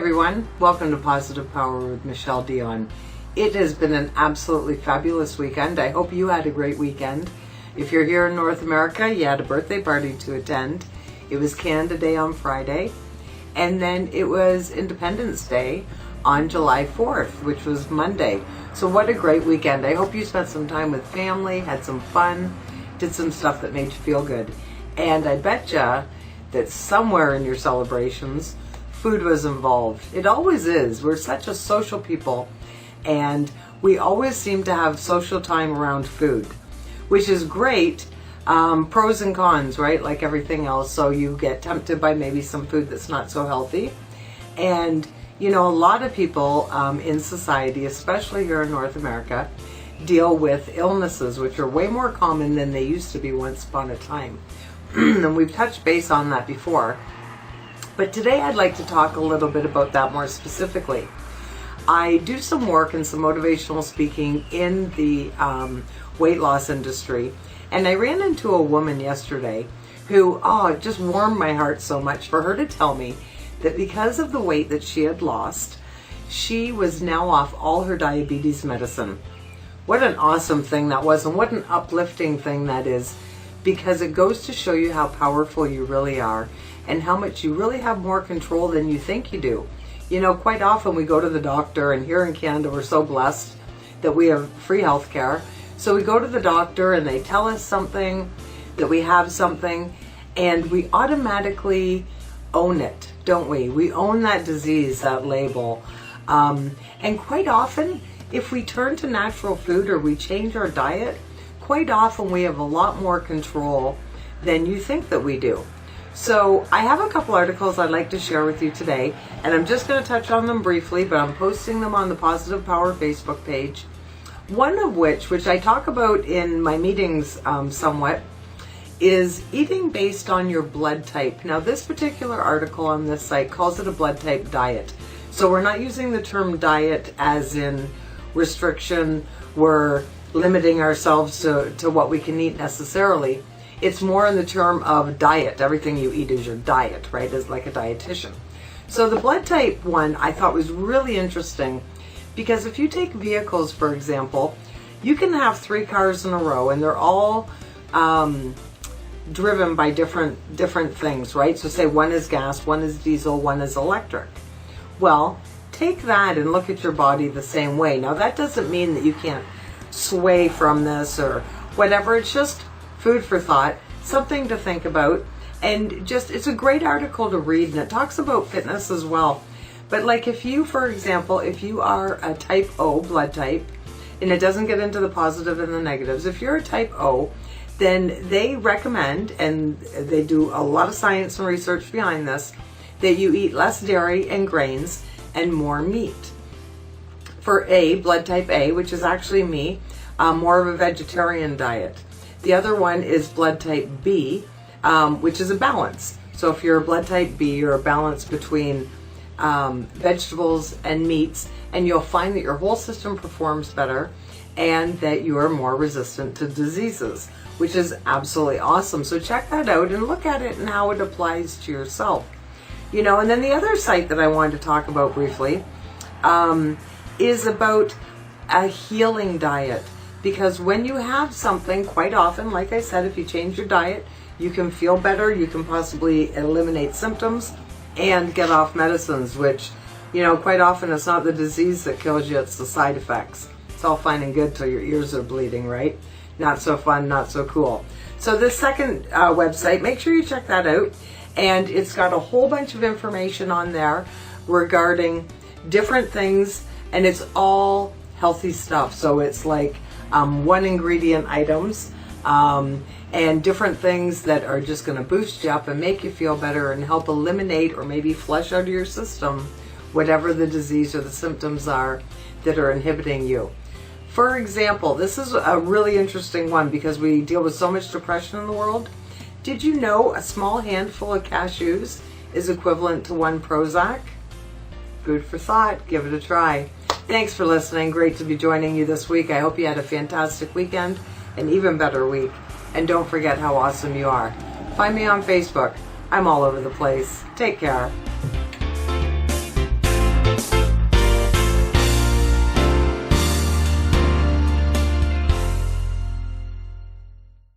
everyone, welcome to Positive Power with Michele Dionne. It has been an absolutely fabulous weekend. I hope you had a great weekend. If you're here in North America, you had a birthday party to attend. It was Canada Day on Friday, and then it was Independence Day on July 4th, which was Monday. So what a great weekend. I hope you spent some time with family, had some fun, did some stuff that made you feel good. And I betcha that somewhere in your celebrations, food was involved. It always is. We're such a social people, and we always seem to have social time around food, which is great. Pros and cons, right? Like everything else. So you get tempted by maybe some food that's not so healthy. And, you know, a lot of people in society, especially here in North America, deal with illnesses, which are way more common than they used to be once upon a time. And we've touched base on that before. But today I'd like to talk a little bit about that more specifically. I do some work and some motivational speaking in the weight loss industry. And I ran into a woman yesterday who, it just warmed my heart so much for her to tell me that because of the weight that she had lost, she was now off all her diabetes medicine. What an awesome thing that was, and what an uplifting thing that is, because it goes to show you how powerful you really are and how much you really have more control than you think you do. You know, quite often we go to the doctor, and here in Canada we're so blessed that we have free health care. So we go to the doctor and they tell us something, that we have something, and we automatically own it, don't we? We own that disease, that label. And quite often, if we turn to natural food or we change our diet, quite often we have a lot more control than you think that we do. So I have a couple articles I'd like to share with you today, and I'm just going to touch on them briefly, but I'm posting them on the Positive Power Facebook page. One of which I talk about in my meetings somewhat, is eating based on your blood type. Now, this particular article on this site calls it a blood type diet. So we're not using the term diet as in restriction. We're limiting ourselves to what we can eat necessarily. It's more in the term of diet. Everything you eat is your diet, right? As like a dietitian. So the blood type one I thought was really interesting, because if you take vehicles, for example, you can have 3 cars in a row and they're all driven by different things, right? So say one is gas, one is diesel, one is electric. Well, take that and look at your body the same way. Now, that doesn't mean that you can't sway from this or whatever. It's just food for thought, something to think about, and just, it's a great article to read, and it talks about fitness as well. But like if you, for example, if you are a type O blood type, and it doesn't get into the positive and the negatives, if you're a type O, then they recommend, and they do a lot of science and research behind this, that you eat less dairy and grains and more meat. For A, blood type A, which is actually me, more of a vegetarian diet. The other one is blood type B, which is a balance. So if you're a blood type B, you're a balance between vegetables and meats, and you'll find that your whole system performs better and that you are more resistant to diseases, which is absolutely awesome. So check that out and look at it and how it applies to yourself. You know, and then the other site that I wanted to talk about briefly is about a healing diet. Because when you have something, quite often, like I said, if you change your diet, you can feel better, you can possibly eliminate symptoms and get off medicines, which, you know, quite often it's not the disease that kills you, it's the side effects. It's all fine and good till your ears are bleeding, right? Not so fun, not so cool. So this second website, make sure you check that out. And it's got a whole bunch of information on there regarding different things, and it's all healthy stuff. So it's like one ingredient items and different things that are just going to boost you up and make you feel better and help eliminate or maybe flush out of your system whatever the disease or the symptoms are that are inhibiting you. For example, this is a really interesting one because we deal with so much depression in the world. Did you know a small handful of cashews is equivalent to 1 Prozac? Food for thought. Give it a try. Thanks for listening. Great to be joining you this week. I hope you had a fantastic weekend, an even better week. And don't forget how awesome you are. Find me on Facebook. I'm all over the place. Take care.